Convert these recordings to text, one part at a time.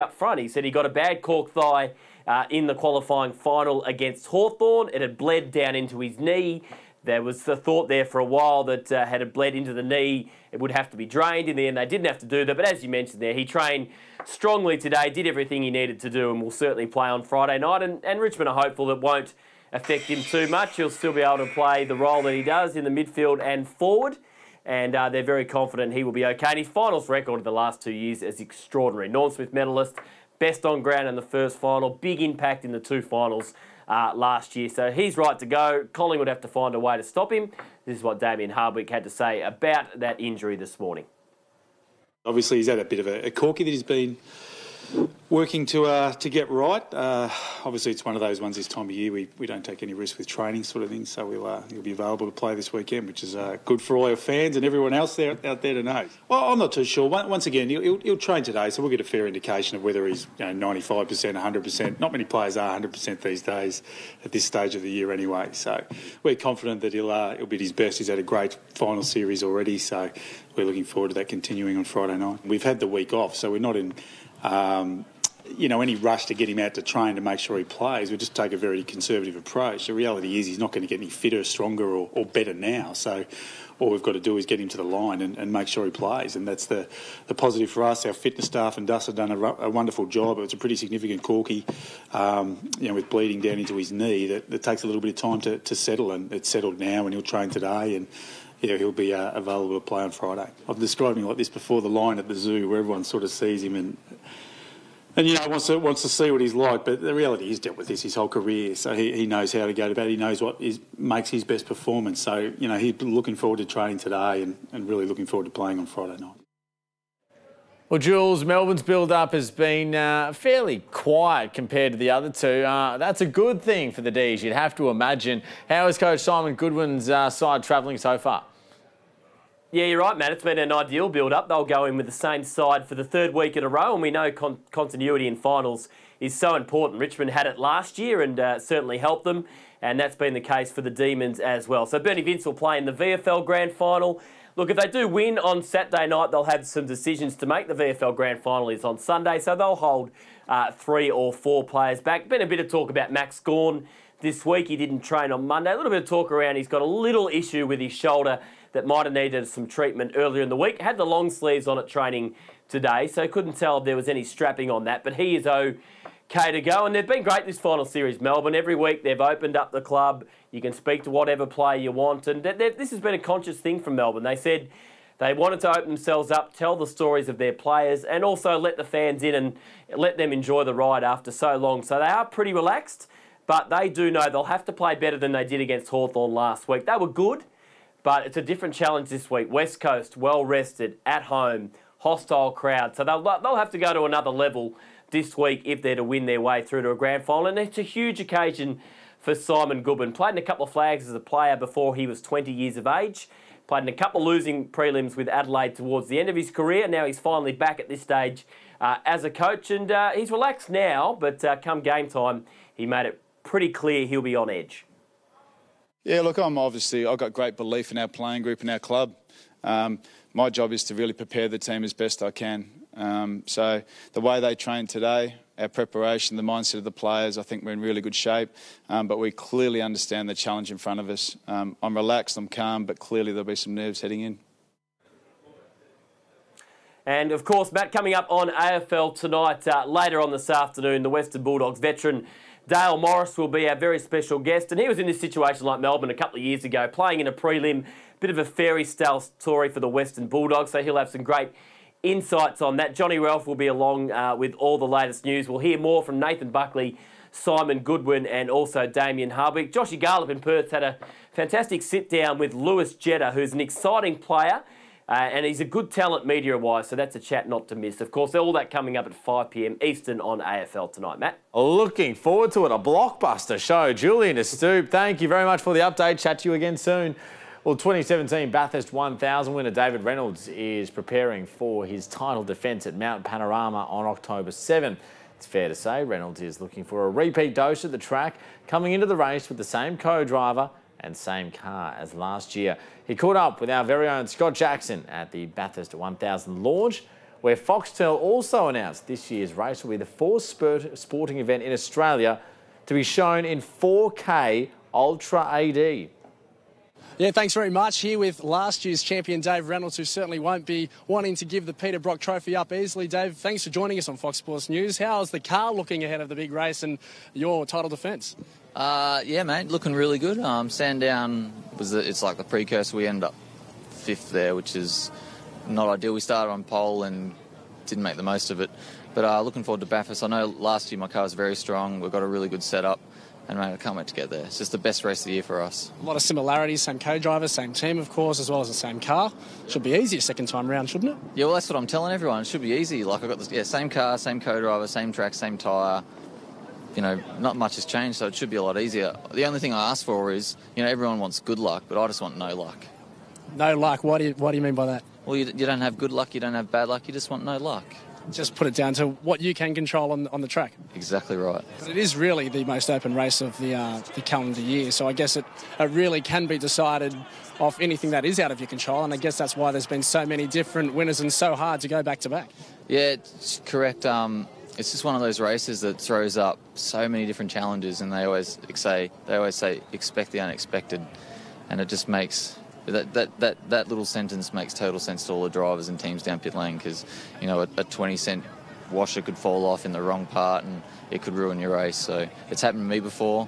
up front. He said he got a bad cork thigh in the qualifying final against Hawthorn. It had bled down into his knee. There was the thought there for a while that had it bled into the knee, it would have to be drained. In the end, they didn't have to do that. But as you mentioned there, he trained strongly today, did everything he needed to do, and will certainly play on Friday night. And Richmond are hopeful it won't affect him too much. He'll still be able to play the role that he does in the midfield and forward. And they're very confident he will be okay. And his finals record in the last 2 years is extraordinary. Norm Smith medalist, best on ground in the first final, big impact in the two finals last year. So he's right to go. Collingwood would have to find a way to stop him. This is what Damien Hardwick had to say about that injury this morning. Obviously, he's had a bit of a corky that he's been working to get right. Obviously, it's one of those ones this time of year we don't take any risk with training sort of thing, so he'll be available to play this weekend, which is good for all our fans and everyone else out there to know. Well, I'm not too sure. Once again, he'll train today, so we'll get a fair indication of whether he's 95%, 100%. Not many players are 100% these days at this stage of the year anyway, so we're confident that he'll be at his best. He's had a great final series already, so we're looking forward to that continuing on Friday night. We've had the week off, so we're not in any rush to get him out to train to make sure he plays. We just take a very conservative approach. The reality is he's not going to get any fitter, stronger or better now. So all we've got to do is get him to the line and make sure he plays. And that's the positive for us. Our fitness staff and Duss have done a wonderful job. It was a pretty significant corky, with bleeding down into his knee that takes a little bit of time to settle. And it's settled now and he'll train today and he'll be available to play on Friday. I've described him like this before, the line at the zoo where everyone sort of sees him and wants to see what he's like. But the reality is, he's dealt with this his whole career, so he knows how to go about it. He knows what makes his best performance. So, he's looking forward to training today and really looking forward to playing on Friday night. Well, Jules, Melbourne's build-up has been fairly quiet compared to the other two. That's a good thing for the D's, you'd have to imagine. How is Coach Simon Goodwin's side travelling so far? Yeah, you're right, Matt. It's been an ideal build-up. They'll go in with the same side for the third week in a row, and we know continuity in finals is so important. Richmond had it last year and certainly helped them, and that's been the case for the Demons as well. So Bernie Vince will play in the VFL Grand Final. Look, if they do win on Saturday night, they'll have some decisions to make. The VFL Grand Final is on Sunday, so they'll hold 3 or 4 players back. Been a bit of talk about Max Gawn this week. He didn't train on Monday. A little bit of talk around he's got a little issue with his shoulder that might have needed some treatment earlier in the week. Had the long sleeves on at training today, so couldn't tell if there was any strapping on that, but he is okay to go. And they've been great this final series, Melbourne. Every week they've opened up the club. You can speak to whatever player you want, and this has been a conscious thing from Melbourne. They said they wanted to open themselves up, tell the stories of their players, and also let the fans in and let them enjoy the ride after so long. So they are pretty relaxed, but they do know they'll have to play better than they did against Hawthorn last week. They were good, but it's a different challenge this week. West Coast, well-rested, at home, hostile crowd. So they'll have to go to another level this week if they're to win their way through to a grand final. And it's a huge occasion for Simon Goodwin. Played in a couple of flags as a player before he was 20 years of age. Played in a couple of losing prelims with Adelaide towards the end of his career. Now he's finally back at this stage as a coach. And he's relaxed now, but come game time, he made it pretty clear he'll be on edge. Yeah, look, I've got great belief in our playing group and our club. My job is to really prepare the team as best I can. So the way they trained today, our preparation, the mindset of the players, I think we're in really good shape. But we clearly understand the challenge in front of us. I'm relaxed, I'm calm, but clearly there'll be some nerves heading in. And of course, Matt, coming up on AFL tonight, later on this afternoon, the Western Bulldogs veteran Dale Morris will be our very special guest, and he was in this situation like Melbourne a couple of years ago, playing in a prelim, bit of a fairy tale story for the Western Bulldogs, so he'll have some great insights on that. Johnny Ralph will be along with all the latest news. We'll hear more from Nathan Buckley, Simon Goodwin and also Damien Hardwick. Joshy Garlip in Perth had a fantastic sit-down with Lewis Jetta, who's an exciting player, and he's a good talent media-wise, so that's a chat not to miss. Of course, all that coming up at 5 p.m. Eastern on AFL tonight. Matt? Looking forward to it. A blockbuster show. Julian Astoop, thank you very much for the update. Chat to you again soon. Well, 2017 Bathurst 1000 winner David Reynolds is preparing for his title defence at Mount Panorama on October 7. It's fair to say Reynolds is looking for a repeat dose at the track, coming into the race with the same co-driver and same car as last year. He caught up with our very own Scott Jackson at the Bathurst 1000 launch, where Foxtel also announced this year's race will be the fourth sporting event in Australia to be shown in 4K Ultra AD. Yeah, thanks very much. Here with last year's champion, Dave Reynolds, who certainly won't be wanting to give the Peter Brock Trophy up easily. Dave, thanks for joining us on Fox Sports News. How's the car looking ahead of the big race and your title defence? Yeah, mate, looking really good. Sandown it's like the precursor. We ended up 5th there, which is not ideal. We started on pole and didn't make the most of it. But looking forward to Bathurst. I know last year my car was very strong. We've got a really good setup. And, mate, I can't wait to get there. It's just the best race of the year for us. A lot of similarities, same co-driver, same team, of course, as well as the same car. Should be easier second time round, shouldn't it? Yeah, well, that's what I'm telling everyone. It should be easy. Like, I've got this, same car, same co-driver, same track, same tyre. You know, not much has changed, so it should be a lot easier. The only thing I ask for is, everyone wants good luck, but I just want no luck. No luck? What do you mean by that? Well, you don't have good luck, you don't have bad luck, you just want no luck. Just put it down to what you can control on the track. Exactly right. But it is really the most open race of the calendar year, so I guess it really can be decided off anything that is out of your control, and I guess that's why there's been so many different winners and so hard to go back to back. Yeah, it's correct. It's just one of those races that throws up so many different challenges, and they always say expect the unexpected, and it just makes that little sentence makes total sense to all the drivers and teams down pit lane, because a 20-cent washer could fall off in the wrong part and it could ruin your race. So it's happened to me before,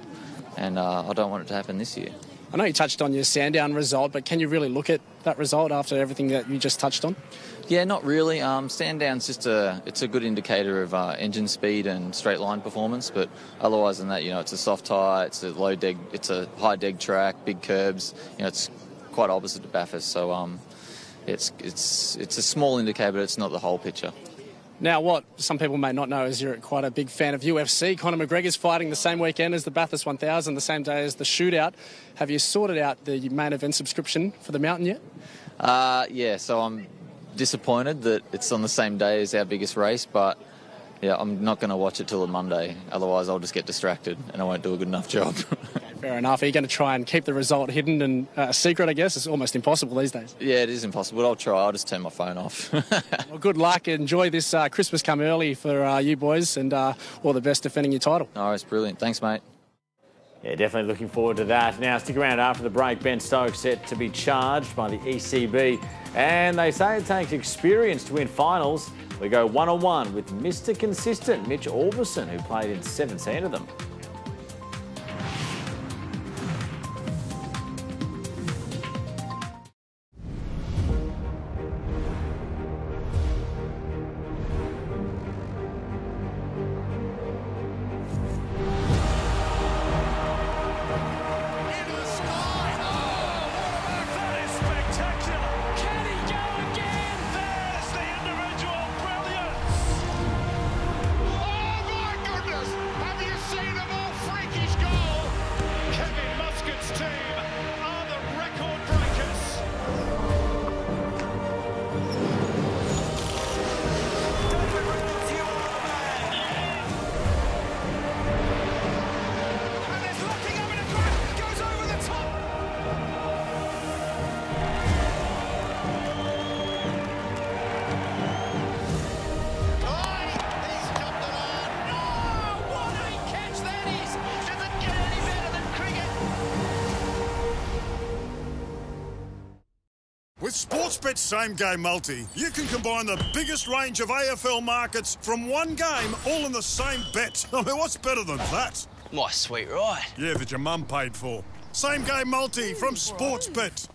and I don't want it to happen this year. I know you touched on your Sandown result, but can you really look at that result after everything that you just touched on? Yeah, not really. Sandown's just it's a good indicator of engine speed and straight line performance, but otherwise than that, it's a soft tyre, it's a it's a high deg track, big curbs. It's quite opposite to Bathurst, so it's a small indicator, but it's not the whole picture. Now, what some people may not know is you're quite a big fan of UFC. Conor McGregor's fighting the same weekend as the Bathurst 1000, the same day as the shootout. Have you sorted out the main event subscription for the mountain yet? Yeah, so I'm disappointed that it's on the same day as our biggest race, but yeah, I'm not going to watch it till the Monday. Otherwise, I'll just get distracted and I won't do a good enough job. Fair enough. Are you going to try and keep the result hidden and a secret, I guess? It's almost impossible these days. Yeah, it is impossible. I'll try. I'll just turn my phone off. Well, good luck. Enjoy this Christmas come early for you boys, and all the best defending your title. Oh, it's brilliant. Thanks, mate. Yeah, definitely looking forward to that. Now, stick around after the break. Ben Stokes set to be charged by the ECB. And they say it takes experience to win finals. We go one-on-one with Mr. Consistent, Mitch Orbison, who played in 17 of them. With Sportsbet's Same Game Multi, you can combine the biggest range of AFL markets from one game all in the same bet. I mean, what's better than that? My sweet ride. Yeah, that your mum paid for. Same Game Multi from Sportsbet.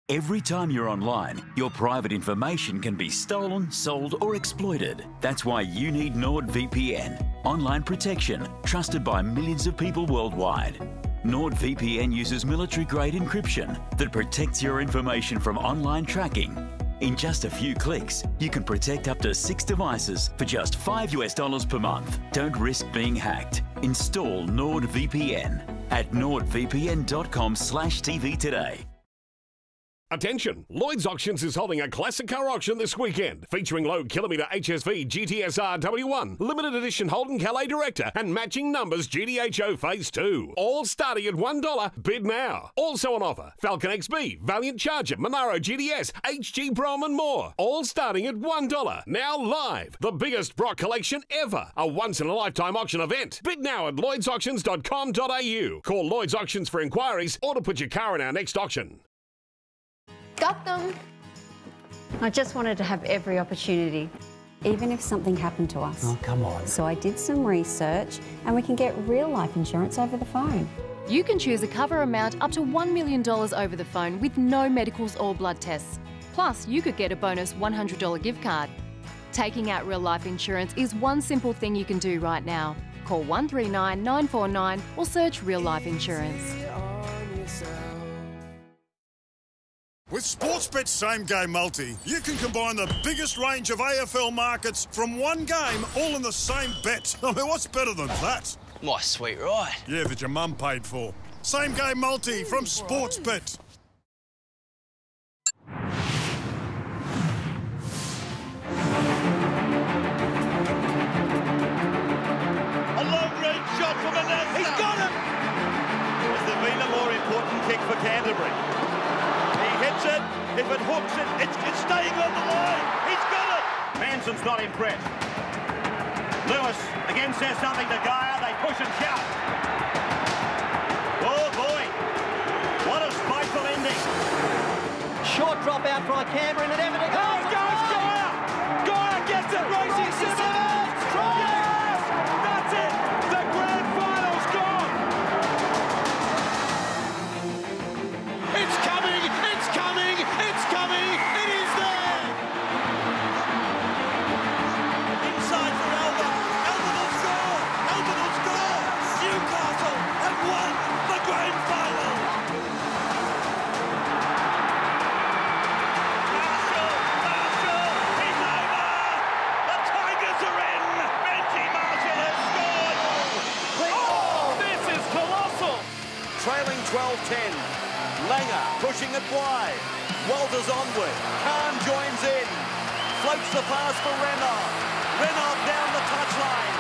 Every time you're online, your private information can be stolen, sold or exploited. That's why you need NordVPN. Online protection, trusted by millions of people worldwide. NordVPN uses military-grade encryption that protects your information from online tracking. In just a few clicks, you can protect up to 6 devices for just $5 per month. Don't risk being hacked. Install NordVPN at nordvpn.com/TV today. Attention! Lloyd's Auctions is holding a classic car auction this weekend, featuring low kilometre HSV GTSR W1, limited edition Holden Calais Director, and matching numbers GTHO Phase 2. All starting at $1. Bid now. Also on offer, Falcon XB, Valiant Charger, Monaro GTS, HG Brom and more. All starting at $1. Now live. The biggest Brock collection ever. A once-in-a-lifetime auction event. Bid now at lloydsauctions.com.au. Call Lloyd's Auctions for inquiries or to put your car in our next auction. Got them. I just wanted to have every opportunity. Even if something happened to us. Oh, come on. So I did some research and we can get real life insurance over the phone. You can choose a cover amount up to $1 million over the phone with no medicals or blood tests. Plus, you could get a bonus $100 gift card. Taking out real life insurance is one simple thing you can do right now. Call 139 949 or search Real Life Insurance. With Sportsbet's Same Game Multi, you can combine the biggest range of AFL markets from one game all in the same bet. I mean, what's better than that? My sweet ride. Yeah, that your mum paid for. Same Game Multi from Sportsbet. A long-range shot from the net. He's got it! Has there been a more important kick for Canterbury? He hits it. If it hooks it, it's staying on the line. He's got it! Manson's not impressed. Lewis again says something to Gaia. They push and shout. Oh, boy. What a spiteful ending. Short drop out by Canberra and an Everton. There it goes, Gaia! Gaia gets it, racing Simmons! Yes! That's it! The grand final's gone! It's coming! It's coming! It's coming! It is there! Inside for Elba. Elba will score! Elba will score! Newcastle have won the grand final! Marshall! He's over! The Tigers are in! Benji Marshall has scored! Oh! This is colossal! Trailing 12-10. Langer pushing it wide. Walters onward. Khan joins in. Floats the pass for Renard. Renard down the touchline.